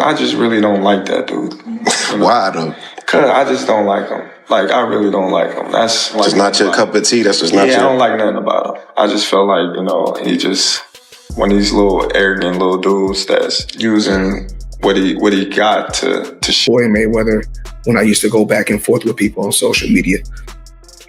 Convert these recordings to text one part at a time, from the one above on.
I just really don't like that dude. Why though? Cause I just don't like him. Like, I really don't like him. That's like, just not your cup of tea. That's just not your. Yeah, I don't like nothing about him. I just feel like, you know, he just one of these little arrogant little dudes that's using what he got to Floyd Mayweather, when I used to go back and forth with people on social media.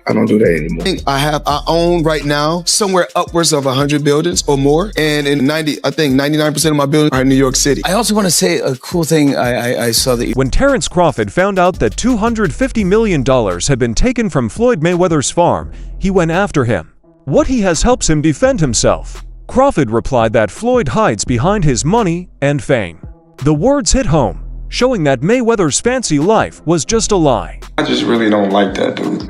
I don't do that anymore. I own right now somewhere upwards of 100 buildings or more. And in 99% of my buildings are in New York City. I also want to say a cool thing I saw that When Terence Crawford found out that $250 million had been taken from Floyd Mayweather's farm, he went after him. What he has helps him defend himself. Crawford replied that Floyd hides behind his money and fame. The words hit home, showing that Mayweather's fancy life was just a lie. I just really don't like that dude.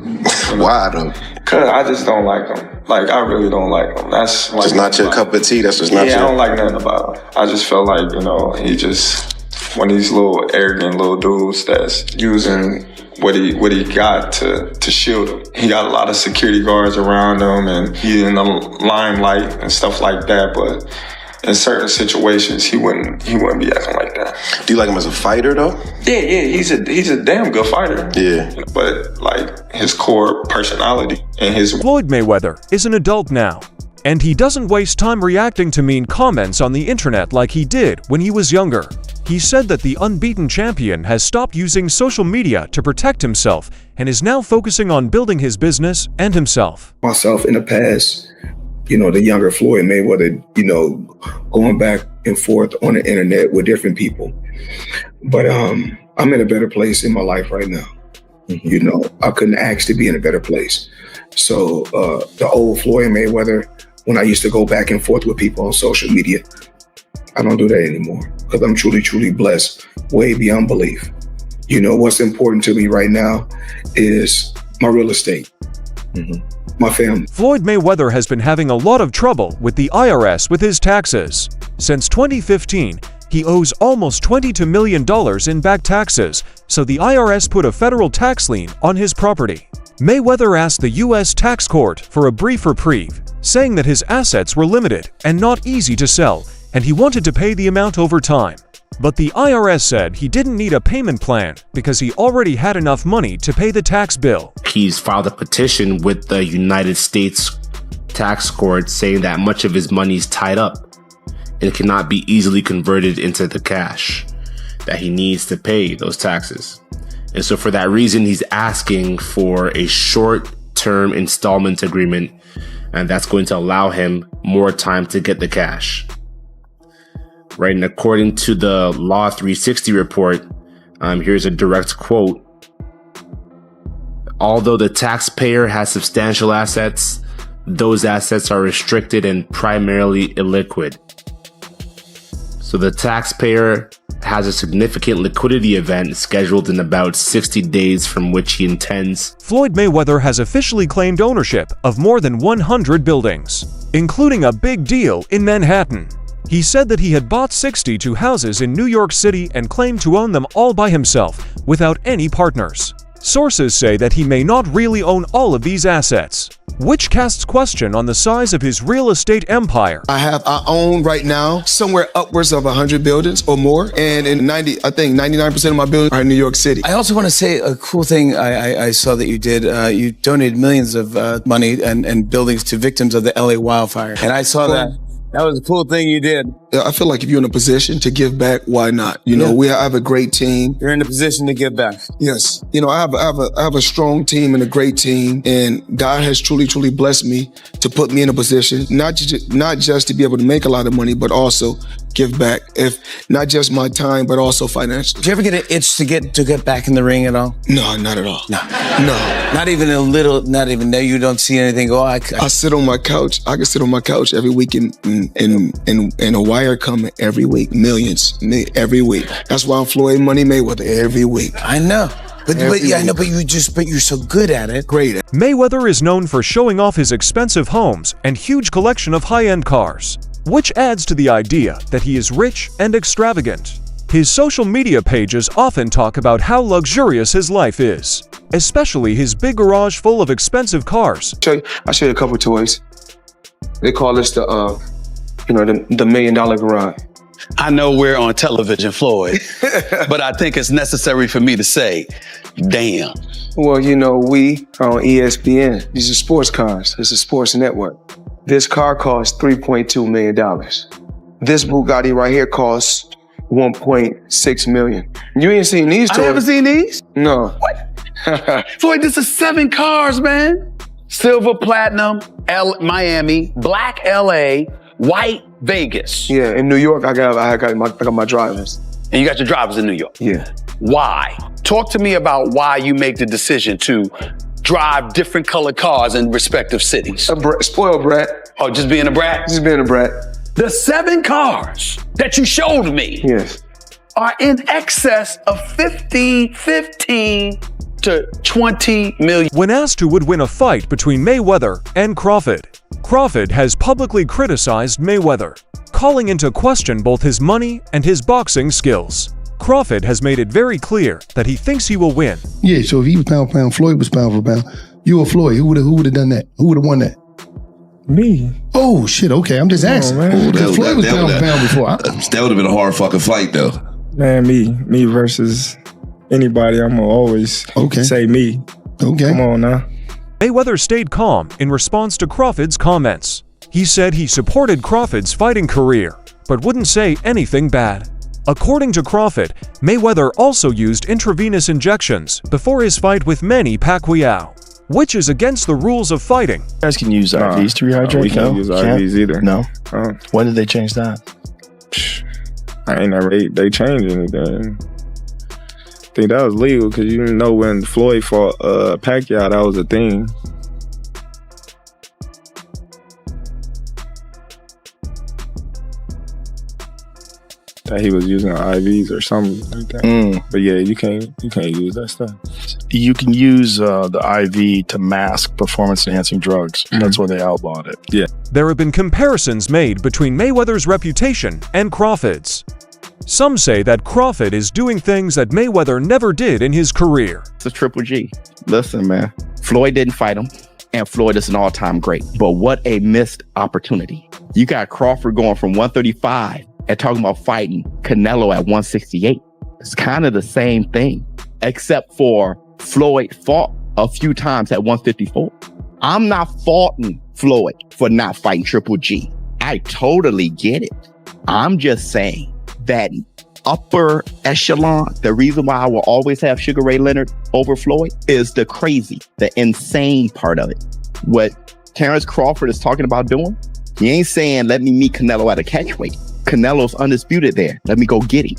Why though? Cause I just don't like him. Like, I really don't like him. That's like, just not your cup of tea. That's just not your. Yeah, I don't like nothing about him. I just feel like, you know, he just one of these little arrogant little dudes that's using what he got to shield him. He got a lot of security guards around him, and he's in the limelight and stuff like that. But in certain situations, he wouldn't be acting like that. Do you like him as a fighter though? Yeah, he's a damn good fighter. Yeah. But like his core personality and his. Floyd Mayweather is an adult now, and he doesn't waste time reacting to mean comments on the internet like he did when he was younger. He said that the unbeaten champion has stopped using social media to protect himself and is now focusing on building his business and himself. Myself in the past, you know, the younger Floyd Mayweather, you know, going back and forth on the internet with different people. But I'm in a better place in my life right now. You know, I couldn't ask to be in a better place. So the old Floyd Mayweather, when I used to go back and forth with people on social media, I don't do that anymore because I'm truly, truly blessed, way beyond belief. You know, what's important to me right now is my real estate. My family. Floyd Mayweather has been having a lot of trouble with the IRS with his taxes. Since 2015, he owes almost $22 million in back taxes, so the IRS put a federal tax lien on his property. Mayweather asked the U.S. tax court for a brief reprieve, saying that his assets were limited and not easy to sell, and he wanted to pay the amount over time. But the IRS said he didn't need a payment plan because he already had enough money to pay the tax bill. He's filed a petition with the United States tax court saying that much of his money is tied up and cannot be easily converted into the cash that he needs to pay those taxes. And so for that reason, he's asking for a short-term installment agreement, and that's going to allow him more time to get the cash. Right, and according to the Law 360 report, here's a direct quote. Although the taxpayer has substantial assets, those assets are restricted and primarily illiquid. So the taxpayer has a significant liquidity event scheduled in about 60 days from which he intends. Floyd Mayweather has officially claimed ownership of more than 100 buildings, including a big deal in Manhattan. He said that he had bought 62 houses in New York City and claimed to own them all by himself, without any partners. Sources say that he may not really own all of these assets, which casts question on the size of his real estate empire. I own right now somewhere upwards of 100 buildings or more. And in 99% of my buildings are in New York City. I also want to say a cool thing I saw that you did. You donated millions of money and buildings to victims of the LA wildfire. And I saw that. That was a cool thing you did. I feel like if you're in a position to give back, why not? You know, I have a great team. You're in a position to give back. Yes. You know, I have a strong team and a great team, and God has truly, truly blessed me to put me in a position, not just to be able to make a lot of money, but also give back, if not just my time, but also financially. Did you ever get an itch to get back in the ring at all? No, not at all. No. Not even a little, not even there. You don't see anything go, I sit on my couch. I can sit on my couch every week and a wire coming every week, millions every week. That's why I'm Floyd Money Mayweather every week. I know. But you're so good at it. Great. Mayweather is known for showing off his expensive homes and huge collection of high-end cars, which adds to the idea that he is rich and extravagant. His social media pages often talk about how luxurious his life is, especially his big garage full of expensive cars. I'll show you a couple toys. They call this the $1 million garage. I know we're on television, Floyd, but I think it's necessary for me to say, damn. Well, you know, we are on ESPN. These are sports cars. It's a sports network. This car costs $3.2 million. This Bugatti right here costs $1.6 million. You ain't seen these toys? I haven't seen these? No. What? Floyd, this is 7 cars, man. Silver, platinum, Miami, black LA, white Vegas. Yeah, in New York, I got my drivers. And you got your drivers in New York? Yeah. Why? Talk to me about why you make the decision to drive different colored cars in respective cities. Spoiled brat. Oh, just being a brat? Just being a brat. The 7 cars that you showed me are in excess of 15 to 20 million. When asked who would win a fight between Mayweather and Crawford, Crawford has publicly criticized Mayweather, calling into question both his money and his boxing skills. Crawford has made it very clear that he thinks he will win. Yeah, so if he was pound for pound, Floyd was pound for pound. You or Floyd, who would have done that? Who would have won that? Me. Oh shit, okay, I'm just asking. Because Floyd was pound for pound before. That would have been a hard fucking fight though. Man, me versus anybody, I'm gonna always say me. Okay. Come on now. Mayweather stayed calm in response to Crawford's comments. He said he supported Crawford's fighting career, but wouldn't say anything bad. According to Crawford, Mayweather also used intravenous injections before his fight with Manny Pacquiao, which is against the rules of fighting. You guys can use IVs to rehydrate? We can't use IVs either. No? When did they change that? I ain't never, they changed anything. I think that was legal because you know when Floyd fought Pacquiao, that was a thing. That he was using IVs or something like that. But yeah, you can't use that stuff. You can use the IV to mask performance-enhancing drugs. That's why they outlawed it. Yeah. There have been comparisons made between Mayweather's reputation and Crawford's. Some say that Crawford is doing things that Mayweather never did in his career. It's a Triple G. Listen, man. Floyd didn't fight him, and Floyd is an all-time great. But what a missed opportunity. You got Crawford going from 135 and talking about fighting Canelo at 168. It's kind of the same thing, except for Floyd fought a few times at 154. I'm not faulting Floyd for not fighting Triple G. I totally get it. I'm just saying that upper echelon, the reason why I will always have Sugar Ray Leonard over Floyd is the crazy, the insane part of it. What Terence Crawford is talking about doing, he ain't saying, let me meet Canelo at a catchweight. Canelo's undisputed there. Let me go get him.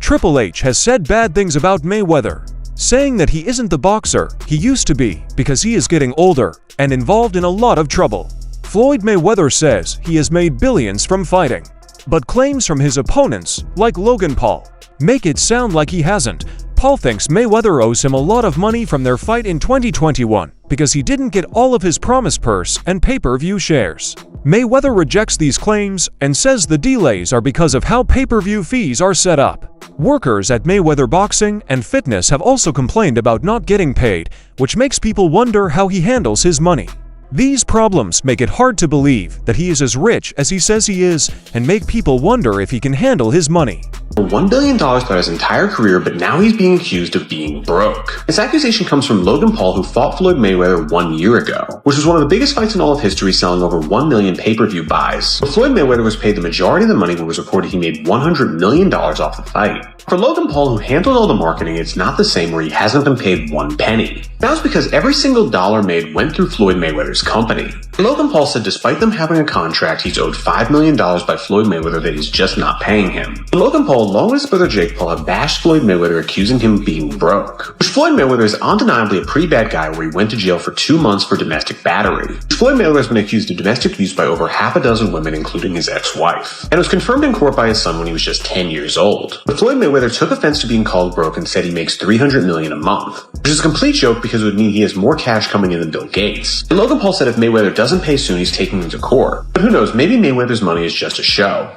Triple H has said bad things about Mayweather, saying that he isn't the boxer he used to be because he is getting older and involved in a lot of trouble. Floyd Mayweather says he has made billions from fighting, but claims from his opponents, like Logan Paul, make it sound like he hasn't. Paul thinks Mayweather owes him a lot of money from their fight in 2021 because he didn't get all of his promised purse and pay-per-view shares. Mayweather rejects these claims and says the delays are because of how pay-per-view fees are set up. Workers at Mayweather Boxing and Fitness have also complained about not getting paid, which makes people wonder how he handles his money. These problems make it hard to believe that he is as rich as he says he is and make people wonder if he can handle his money. $1 billion throughout his entire career, but now he's being accused of being broke. This accusation comes from Logan Paul, who fought Floyd Mayweather 1 year ago, which was one of the biggest fights in all of history, selling over 1 million pay-per-view buys. But Floyd Mayweather was paid the majority of the money when it was reported he made $100 million off the fight. For Logan Paul, who handled all the marketing, it's not the same where he hasn't been paid 1 penny. That was because every single dollar made went through Floyd Mayweather's company. Logan Paul said despite them having a contract, he's owed $5 million by Floyd Mayweather that he's just not paying him. Logan Paul, along with his brother Jake Paul, have bashed Floyd Mayweather, accusing him of being broke. Which Floyd Mayweather is undeniably a pretty bad guy, where he went to jail for 2 months for domestic battery. Floyd Mayweather has been accused of domestic abuse by over half a dozen women, including his ex-wife, and was confirmed in court by his son when he was just 10 years old. But Floyd Mayweather took offense to being called broke and said he makes $300 million a month, which is a complete joke because it would mean he has more cash coming in than Bill Gates. And Logan Paul said if Mayweather doesn't pay soon, he's taking him to court. But who knows, maybe Mayweather's money is just a show.